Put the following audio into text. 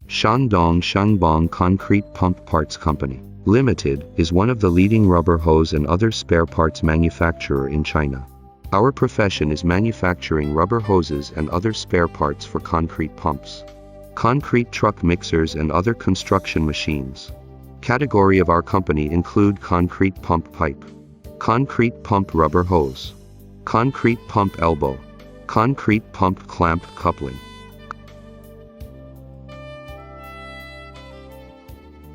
Shandong Shangbong Concrete Pump Parts Company, Limited, is one of the leading rubber hose and other spare parts manufacturer in China. Our profession is manufacturing rubber hoses and other spare parts for concrete pumps, concrete truck mixers and other construction machines. Category of our company include concrete pump pipe, concrete pump rubber hose, concrete pump elbow, concrete pump clamp coupling.